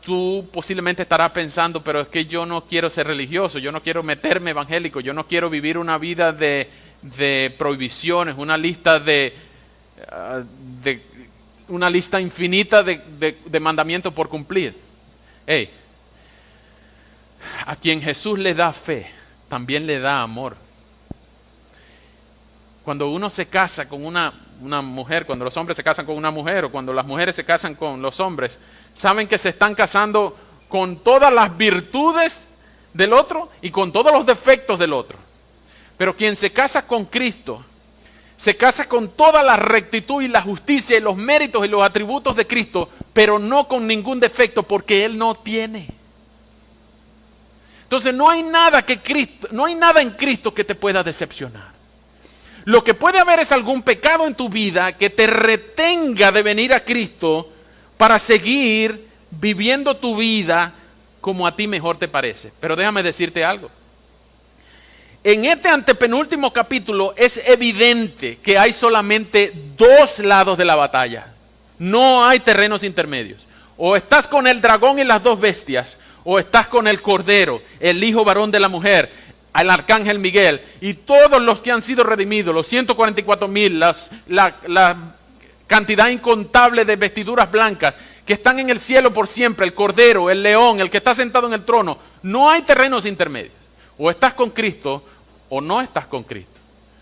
A: Tú posiblemente estarás pensando, pero es que yo no quiero ser religioso, yo no quiero meterme evangélico, yo no quiero vivir una vida de prohibiciones, una lista una lista infinita de mandamientos por cumplir. Hey, a quien Jesús le da fe, también le da amor. Cuando uno se casa con una mujer, cuando los hombres se casan con una mujer, o cuando las mujeres se casan con los hombres, saben que se están casando con todas las virtudes del otro y con todos los defectos del otro. Pero quien se casa con Cristo, se casa con toda la rectitud y la justicia y los méritos y los atributos de Cristo, pero no con ningún defecto, porque Él no tiene. Entonces no hay nada en Cristo que te pueda decepcionar. Lo que puede haber es algún pecado en tu vida que te retenga de venir a Cristo para seguir viviendo tu vida como a ti mejor te parece. Pero déjame decirte algo. En este antepenúltimo capítulo es evidente que hay solamente dos lados de la batalla. No hay terrenos intermedios. O estás con el dragón y las dos bestias, o estás con el cordero, el hijo varón de la mujer, el arcángel Miguel, y todos los que han sido redimidos, los 144,000, la cantidad incontable de vestiduras blancas, que están en el cielo por siempre, el cordero, el león, el que está sentado en el trono. No hay terrenos intermedios. O estás con Cristo, o no estás con Cristo.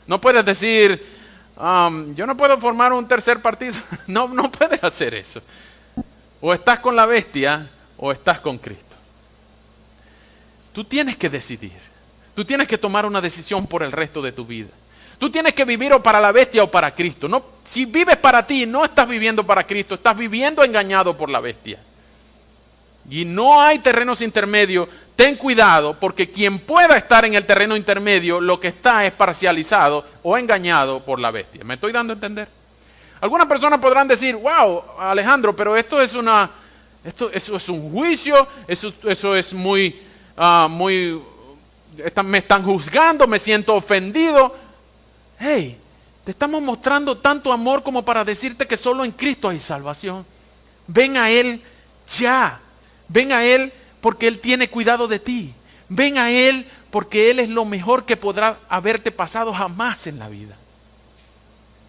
A: No puedes decir, yo no puedo formar un tercer partido. No puedes hacer eso. O estás con la bestia, o estás con Cristo. Tú tienes que decidir. Tú tienes que tomar una decisión por el resto de tu vida. Tú tienes que vivir o para la bestia o para Cristo. No, si vives para ti, no estás viviendo para Cristo, estás viviendo engañado por la bestia. Y no hay terrenos intermedios. Ten cuidado, porque quien pueda estar en el terreno intermedio, lo que está es parcializado o engañado por la bestia. ¿Me estoy dando a entender? Algunas personas podrán decir, wow, Alejandro, pero esto es eso es un juicio, eso es muy, me están juzgando, me siento ofendido. Hey, te estamos mostrando tanto amor como para decirte que solo en Cristo hay salvación. Ven a Él ya. Ven a Él porque Él tiene cuidado de ti. Ven a Él porque Él es lo mejor que podrá haberte pasado jamás en la vida.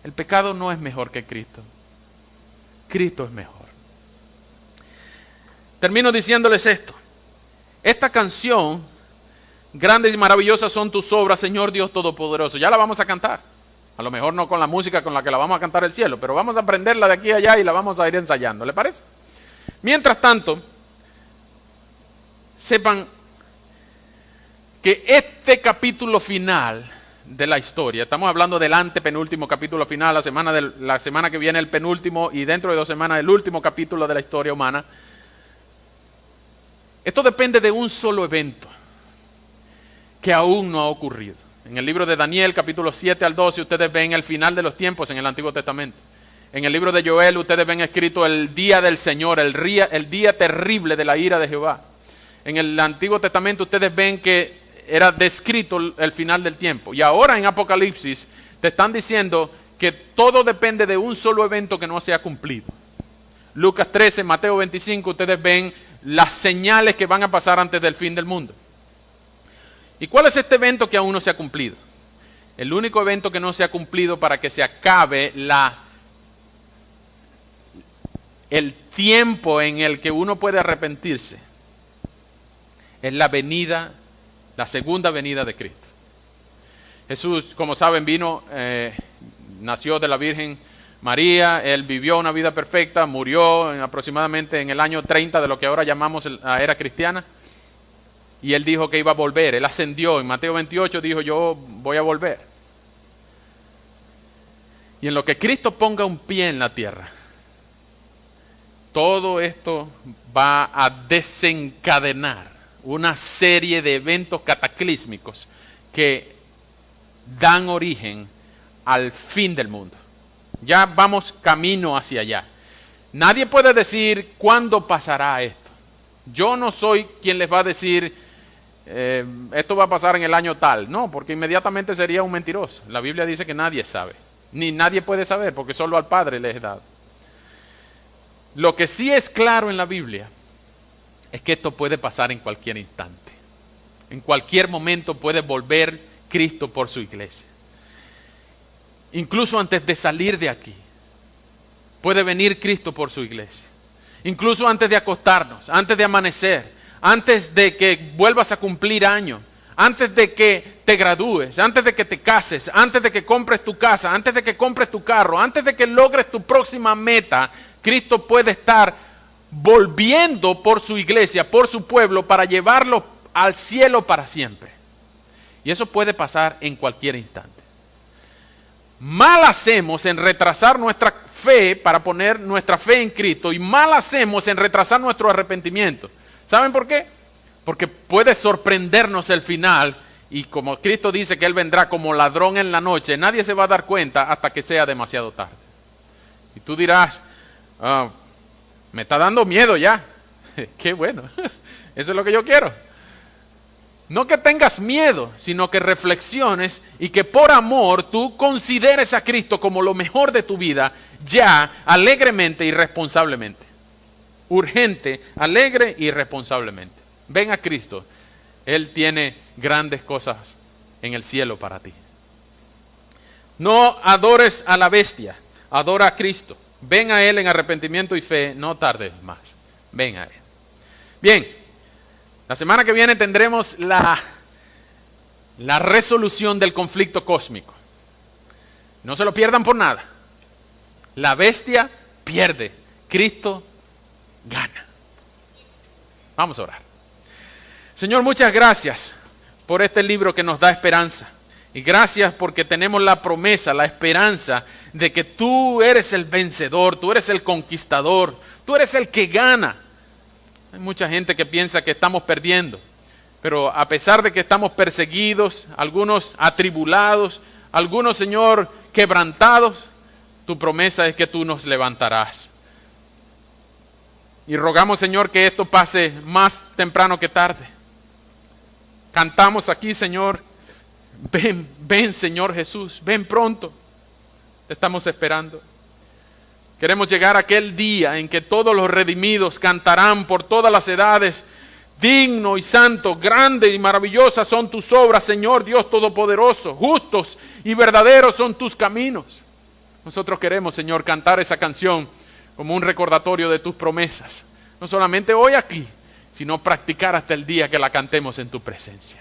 A: El pecado no es mejor que Cristo. Cristo es mejor. Termino diciéndoles esto. Esta canción, grandes y maravillosas son tus obras, Señor Dios Todopoderoso. Ya la vamos a cantar. A lo mejor no con la música con la que la vamos a cantar el cielo, pero vamos a aprenderla de aquí a allá y la vamos a ir ensayando. ¿Le parece? Mientras tanto, sepan que este capítulo final de la historia, estamos hablando del antepenúltimo capítulo final, la semana que viene el penúltimo y dentro de 2 semanas el último capítulo de la historia humana. Esto depende de un solo evento que aún no ha ocurrido. En el libro de Daniel, capítulo 7 al 12, ustedes ven el final de los tiempos en el Antiguo Testamento. En el libro de Joel, ustedes ven escrito el día del Señor, el día terrible de la ira de Jehová. En el Antiguo Testamento ustedes ven que era descrito el final del tiempo. Y ahora en Apocalipsis te están diciendo que todo depende de un solo evento que no se ha cumplido. Lucas 13, Mateo 25, ustedes ven las señales que van a pasar antes del fin del mundo. ¿Y cuál es este evento que aún no se ha cumplido? El único evento que no se ha cumplido para que se acabe el tiempo en el que uno puede arrepentirse es la segunda venida de Cristo. Jesús, como saben, nació de la Virgen María, Él vivió una vida perfecta, murió aproximadamente en el año 30 de lo que ahora llamamos la era cristiana, y Él dijo que iba a volver. Él ascendió, en Mateo 28 dijo, yo voy a volver. Y en lo que Cristo ponga un pie en la tierra, todo esto va a desencadenar una serie de eventos cataclísmicos que dan origen al fin del mundo. Ya vamos camino hacia allá. Nadie puede decir cuándo pasará esto. Yo no soy quien les va a decir esto va a pasar en el año tal. No, porque inmediatamente sería un mentiroso. La Biblia dice que nadie sabe, ni nadie puede saber, porque solo al Padre le es dado. Lo que sí es claro en la Biblia es que esto puede pasar en cualquier instante. En cualquier momento puede volver Cristo por su iglesia. Incluso antes de salir de aquí, puede venir Cristo por su iglesia. Incluso antes de acostarnos, antes de amanecer, antes de que vuelvas a cumplir años, antes de que te gradúes, antes de que te cases, antes de que compres tu casa, antes de que compres tu carro, antes de que logres tu próxima meta, Cristo puede estar volviendo por su iglesia, por su pueblo, para llevarlo al cielo para siempre. Y eso puede pasar en cualquier instante. Mal hacemos en retrasar nuestra fe para poner nuestra fe en Cristo, y mal hacemos en retrasar nuestro arrepentimiento. ¿Saben por qué? Porque puede sorprendernos el final, y como Cristo dice que Él vendrá como ladrón en la noche, nadie se va a dar cuenta hasta que sea demasiado tarde. Y tú dirás, me está dando miedo ya. Qué bueno. Eso es lo que yo quiero. No que tengas miedo, sino que reflexiones y que por amor tú consideres a Cristo como lo mejor de tu vida, ya, alegremente y responsablemente. Urgente, alegre y responsablemente. Ven a Cristo. Él tiene grandes cosas en el cielo para ti. No adores a la bestia, adora a Cristo. Ven a Él en arrepentimiento y fe, no tardes más. Ven a Él. Bien. La semana que viene tendremos la resolución del conflicto cósmico. No se lo pierdan por nada. La bestia pierde, Cristo gana. Vamos a orar. Señor, muchas gracias por este libro que nos da esperanza. Y gracias porque tenemos la promesa, la esperanza de que tú eres el vencedor, tú eres el conquistador, tú eres el que gana. Hay mucha gente que piensa que estamos perdiendo, pero a pesar de que estamos perseguidos, algunos atribulados, algunos, Señor, quebrantados, tu promesa es que tú nos levantarás. Y rogamos, Señor, que esto pase más temprano que tarde. Cantamos aquí, Señor, ven, Señor Jesús, ven pronto, te estamos esperando. Queremos llegar a aquel día en que todos los redimidos cantarán por todas las edades: digno y santo, grande y maravillosas son tus obras, Señor Dios Todopoderoso, justos y verdaderos son tus caminos. Nosotros queremos, Señor, cantar esa canción como un recordatorio de tus promesas, no solamente hoy aquí, sino practicar hasta el día que la cantemos en tu presencia.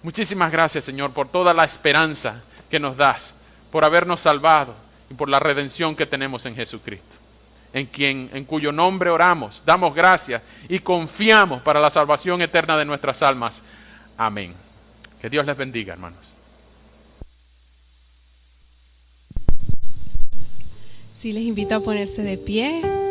A: Muchísimas gracias, Señor, por toda la esperanza que nos das, por habernos salvado y por la redención que tenemos en Jesucristo, en cuyo nombre oramos, damos gracias y confiamos para la salvación eterna de nuestras almas. Amén. Que Dios les bendiga, hermanos.
B: Sí, les invito a ponerse de pie.